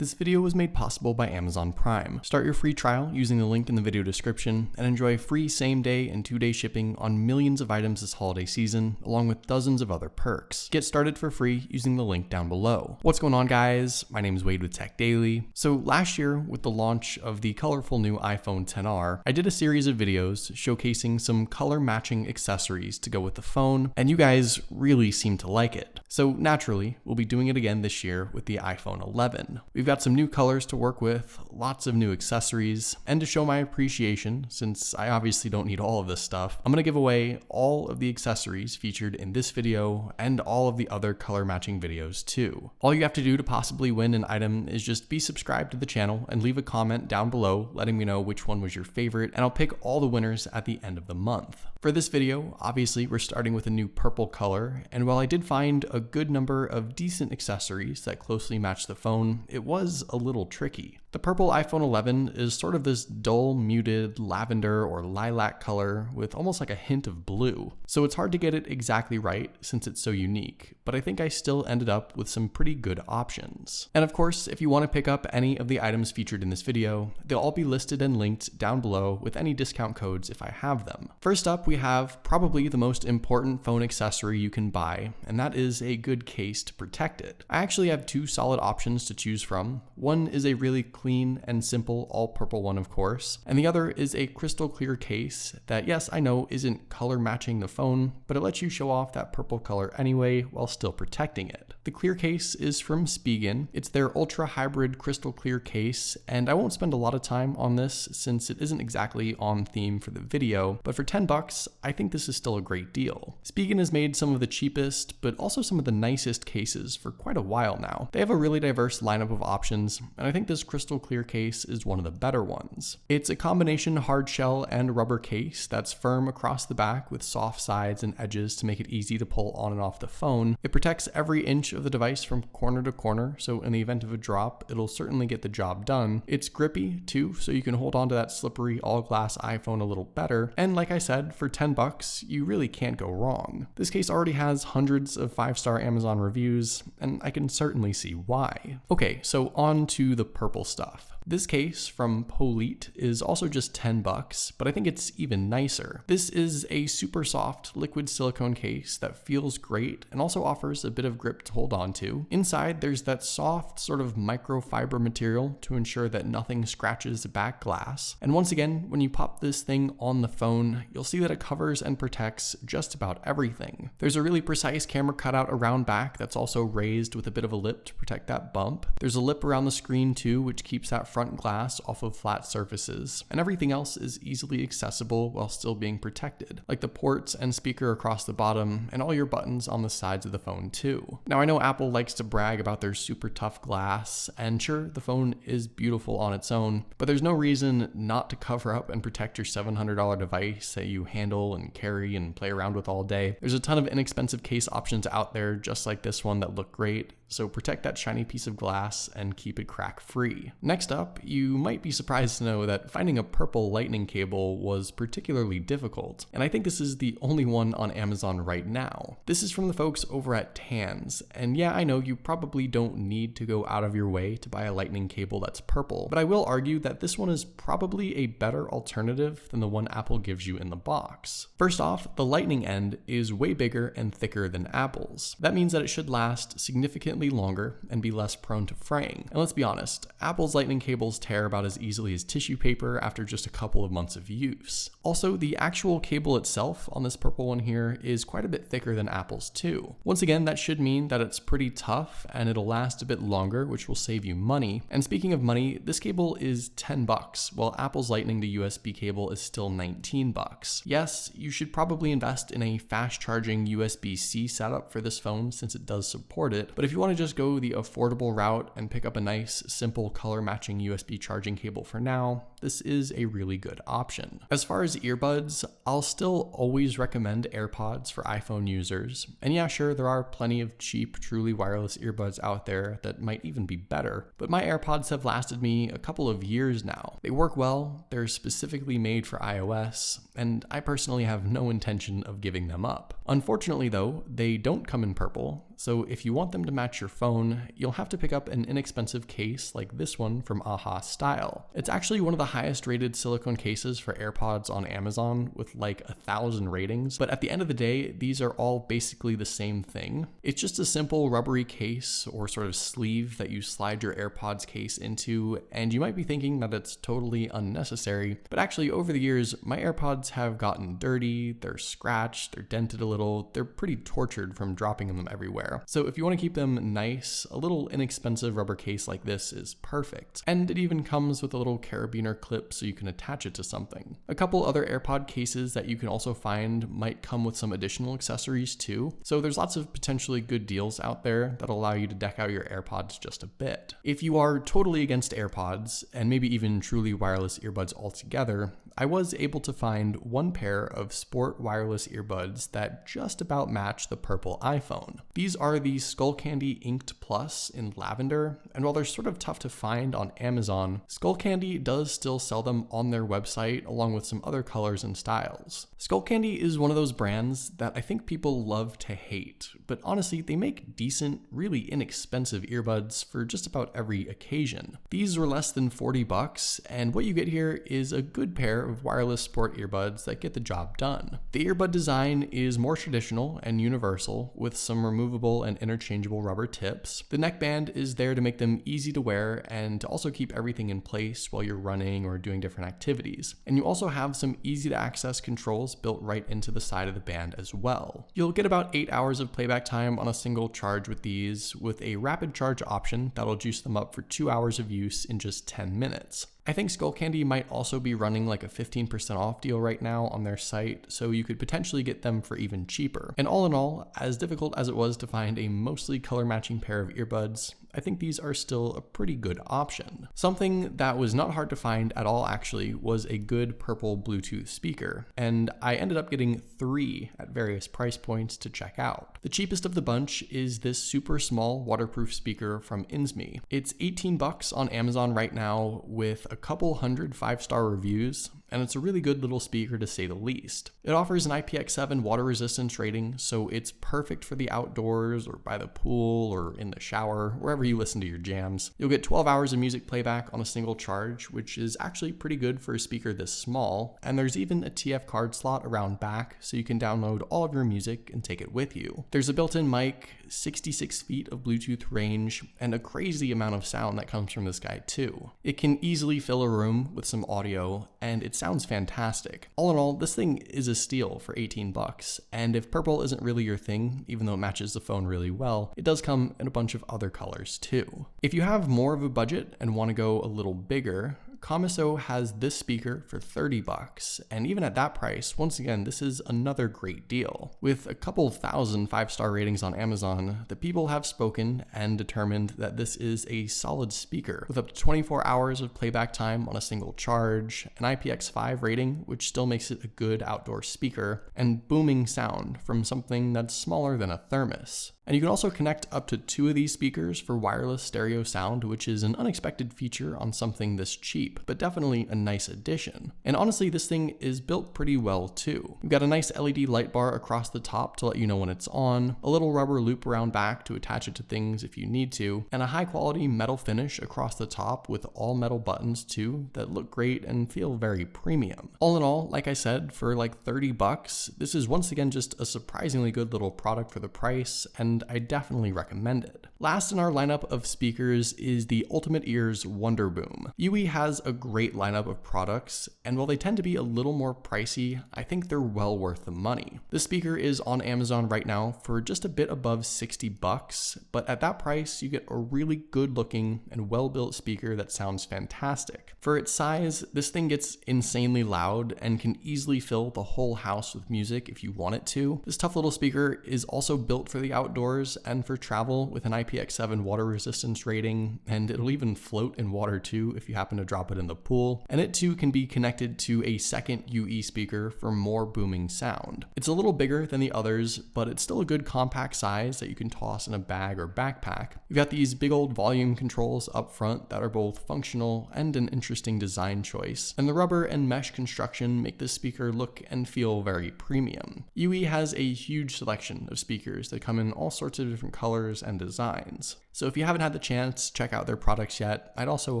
This video was made possible by Amazon Prime. Start your free trial using the link in the video description and enjoy free same-day and two-day shipping on millions of items this holiday season, along with dozens of other perks. Get started for free using the link down below. What's going on, guys? My name is Wade with Tech Daily. So last year, with the launch of the colorful new iPhone XR, I did a series of videos showcasing some color-matching accessories to go with the phone, and you guys really seem to like it. So naturally, we'll be doing it again this year with the iPhone 11. We've got some new colors to work with, lots of new accessories, and to show my appreciation, since I obviously don't need all of this stuff, I'm going to give away all of the accessories featured in this video and all of the other color matching videos too. All you have to do to possibly win an item is just be subscribed to the channel and leave a comment down below letting me know which one was your favorite, and I'll pick all the winners at the end of the month. For this video, obviously we're starting with a new purple color, and while I did find a good number of decent accessories that closely match the phone, it was a little tricky. The purple iPhone 11 is sort of this dull, muted lavender or lilac color with almost like a hint of blue. So it's hard to get it exactly right since it's so unique, but I think I still ended up with some pretty good options. And of course, if you want to pick up any of the items featured in this video, they'll all be listed and linked down below with any discount codes if I have them. First up, we have probably the most important phone accessory you can buy, and that is a good case to protect it. I actually have two solid options to choose from. One is a really clean and simple all purple one, of course, and the other is a crystal clear case that, yes, I know isn't color matching the phone, but it lets you show off that purple color anyway while still protecting it. The clear case is from Spigen. It's their ultra hybrid crystal clear case, and I won't spend a lot of time on this since it isn't exactly on theme for the video, but for 10 bucks, I think this is still a great deal. Spigen has made some of the cheapest, but also some of the nicest cases for quite a while now. They have a really diverse lineup of options, and I think this crystal clear case is one of the better ones. It's a combination hard shell and rubber case that's firm across the back with soft sides and edges to make it easy to pull on and off the phone. It protects every inch of the device from corner to corner, so in the event of a drop, it'll certainly get the job done. It's grippy too, so you can hold on to that slippery all glass iPhone a little better, and like I said, for 10 bucks, you really can't go wrong. This case already has hundreds of 5-star Amazon reviews, and I can certainly see why. Okay, so on to the purple stuff. This case from Polite is also just 10 bucks, but I think it's even nicer. This is a super soft liquid silicone case that feels great and also offers a bit of grip to hold on to. Inside, there's that soft sort of microfiber material to ensure that nothing scratches the back glass. And once again, when you pop this thing on the phone, you'll see that it covers and protects just about everything. There's a really precise camera cutout around back that's also raised with a bit of a lip to protect that bump. There's a lip around the screen too, which keeps that front glass off of flat surfaces, and everything else is easily accessible while still being protected, like the ports and speaker across the bottom and all your buttons on the sides of the phone too. Now I know Apple likes to brag about their super tough glass, and sure, the phone is beautiful on its own, but there's no reason not to cover up and protect your $700 device that you handle and carry and play around with all day. There's a ton of inexpensive case options out there just like this one that look great, so protect that shiny piece of glass and keep it crack free. Next up, you might be surprised to know that finding a purple lightning cable was particularly difficult, and I think this is the only one on Amazon right now. This is from the folks over at Tans, and yeah, I know you probably don't need to go out of your way to buy a lightning cable that's purple, but I will argue that this one is probably a better alternative than the one Apple gives you in the box. First off, the lightning end is way bigger and thicker than Apple's. That means that it should last significantly longer and be less prone to fraying. And let's be honest, Apple's lightning cables tear about as easily as tissue paper after just a couple of months of use. Also, the actual cable itself on this purple one here is quite a bit thicker than Apple's too. Once again, that should mean that it's pretty tough and it'll last a bit longer, which will save you money. And speaking of money, this cable is 10 bucks, while Apple's Lightning to USB cable is still 19 bucks. Yes, you should probably invest in a fast charging USB-C setup for this phone since it does support it, but if you want to just go the affordable route and pick up a nice, simple color matching USB charging cable for now, this is a really good option. As far as earbuds, I'll still always recommend AirPods for iPhone users. And yeah, sure, there are plenty of cheap, truly wireless earbuds out there that might even be better, but my AirPods have lasted me a couple of years now. They work well, they're specifically made for iOS, and I personally have no intention of giving them up. Unfortunately though, they don't come in purple, so if you want them to match your phone, you'll have to pick up an inexpensive case like this one from Aha Style. It's actually one of the highest rated silicone cases for AirPods on Amazon with like 1,000 ratings, but at the end of the day, these are all basically the same thing. It's just a simple rubbery case or sort of sleeve that you slide your AirPods case into, and you might be thinking that it's totally unnecessary, but actually over the years, my AirPods have gotten dirty, they're scratched, they're dented a little, they're pretty tortured from dropping them everywhere. So if you want to keep them nice, a little inexpensive rubber case like this is perfect. And it even comes with a little carabiner clip so you can attach it to something. A couple other AirPod cases that you can also find might come with some additional accessories too. So there's lots of potentially good deals out there that allow you to deck out your AirPods just a bit. If you are totally against AirPods, and maybe even truly wireless earbuds altogether, I was able to find one pair of sport wireless earbuds that just about match the purple iPhone. These are the Skullcandy Inked Plus in lavender, and while they're sort of tough to find on Amazon, Skullcandy does still sell them on their website along with some other colors and styles. Skullcandy is one of those brands that I think people love to hate, but honestly, they make decent, really inexpensive earbuds for just about every occasion. These were less than $40, and what you get here is a good pair of wireless sport earbuds that get the job done. The earbud design is more traditional and universal with some removable and interchangeable rubber tips. The neckband is there to make them easy to wear and to also keep everything in place while you're running or doing different activities. And you also have some easy to access controls built right into the side of the band as well. You'll get about 8 hours of playback time on a single charge with these, with a rapid charge option that'll juice them up for 2 hours of use in just 10 minutes. I think Skullcandy might also be running like a 15% off deal right now on their site, so you could potentially get them for even cheaper. And all in all, as difficult as it was to find a mostly color matching pair of earbuds, I think these are still a pretty good option. Something that was not hard to find at all actually was a good purple Bluetooth speaker, and I ended up getting 3 at various price points to check out. The cheapest of the bunch is this super small waterproof speaker from InsMe. It's $18 on Amazon right now with a couple hundred 5-star reviews, and it's a really good little speaker to say the least. It offers an IPX7 water resistance rating, so it's perfect for the outdoors or by the pool or in the shower, wherever you listen to your jams. You'll get 12 hours of music playback on a single charge, which is actually pretty good for a speaker this small, and there's even a TF card slot around back, so you can download all of your music and take it with you. There's a built-in mic, 66 feet of Bluetooth range, and a crazy amount of sound that comes from this guy too. It can easily fill a room with some audio, and it sounds fantastic. All in all, this thing is a steal for $18, and if purple isn't really your thing, even though it matches the phone really well, it does come in a bunch of other colors too. If you have more of a budget and want to go a little bigger, Comiso has this speaker for $30, and even at that price, once again, this is another great deal. With a couple thousand 5-star ratings on Amazon, the people have spoken and determined that this is a solid speaker, with up to 24 hours of playback time on a single charge, an IPX5 rating, which still makes it a good outdoor speaker, and booming sound from something that's smaller than a thermos. And you can also connect up to 2 of these speakers for wireless stereo sound, which is an unexpected feature on something this cheap, but definitely a nice addition. And honestly, this thing is built pretty well too. You've got a nice LED light bar across the top to let you know when it's on, a little rubber loop around back to attach it to things if you need to, and a high quality metal finish across the top with all metal buttons too that look great and feel very premium. All in all, like I said, for like $30, this is once again just a surprisingly good little product for the price, and I definitely recommend it. Last in our lineup of speakers is the Ultimate Ears Wonderboom. Yui has a great lineup of products, and while they tend to be a little more pricey, I think they're well worth the money. This speaker is on Amazon right now for just a bit above $60, but at that price, you get a really good looking and well-built speaker that sounds fantastic. For its size, this thing gets insanely loud and can easily fill the whole house with music if you want it to. This tough little speaker is also built for the outdoors outdoors and for travel with an IPX7 water resistance rating, and it'll even float in water too if you happen to drop it in the pool. And it too can be connected to a second UE speaker for more booming sound. It's a little bigger than the others, but it's still a good compact size that you can toss in a bag or backpack. You've got these big old volume controls up front that are both functional and an interesting design choice, and the rubber and mesh construction make this speaker look and feel very premium. UE has a huge selection of speakers that come in all sorts of different colors and designs. So if you haven't had the chance to check out their products yet, I'd also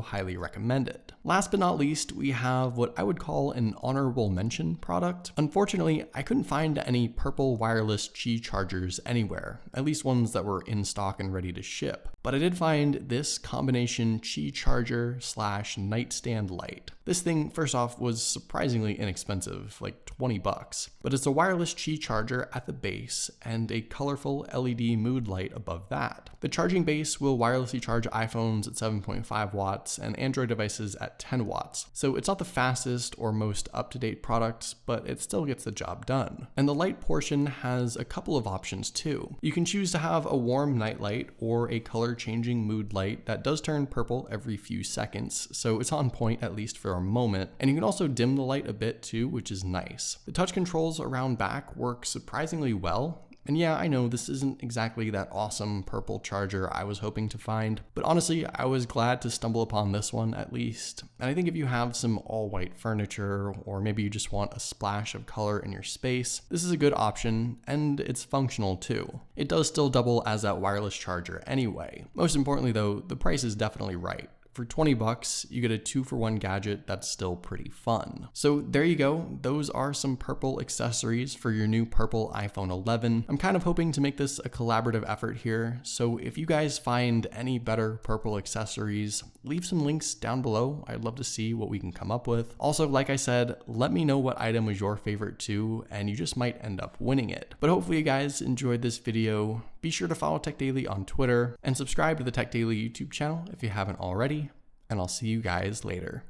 highly recommend it. Last but not least, we have what I would call an honorable mention product. Unfortunately, I couldn't find any purple wireless Qi chargers anywhere, at least ones that were in stock and ready to ship. But I did find this combination Qi charger / nightstand light. This thing, first off, was surprisingly inexpensive, like 20 bucks, but it's a wireless Qi charger at the base and a colorful LED mood light above that. The charging base will wirelessly charge iPhones at 7.5 watts and Android devices at 10 watts. So it's not the fastest or most up-to-date product, but it still gets the job done. And the light portion has a couple of options too. You can choose to have a warm night light or a color-changing mood light that does turn purple every few seconds, so it's on point at least for a moment. And you can also dim the light a bit too, which is nice. The touch controls around back work surprisingly well. And yeah, I know this isn't exactly that awesome purple charger I was hoping to find, but honestly, I was glad to stumble upon this one at least. And I think if you have some all-white furniture, or maybe you just want a splash of color in your space, this is a good option, and it's functional too. It does still double as that wireless charger anyway. Most importantly though, the price is definitely right. For 20 bucks, you get a 2-for-1 gadget that's still pretty fun. So there you go. Those are some purple accessories for your new purple iPhone 11. I'm kind of hoping to make this a collaborative effort here. So if you guys find any better purple accessories, leave some links down below. I'd love to see what we can come up with. Also, like I said, let me know what item was your favorite too, and you just might end up winning it. But hopefully you guys enjoyed this video. Be sure to follow Tech Daily on Twitter and subscribe to the Tech Daily YouTube channel if you haven't already. And I'll see you guys later.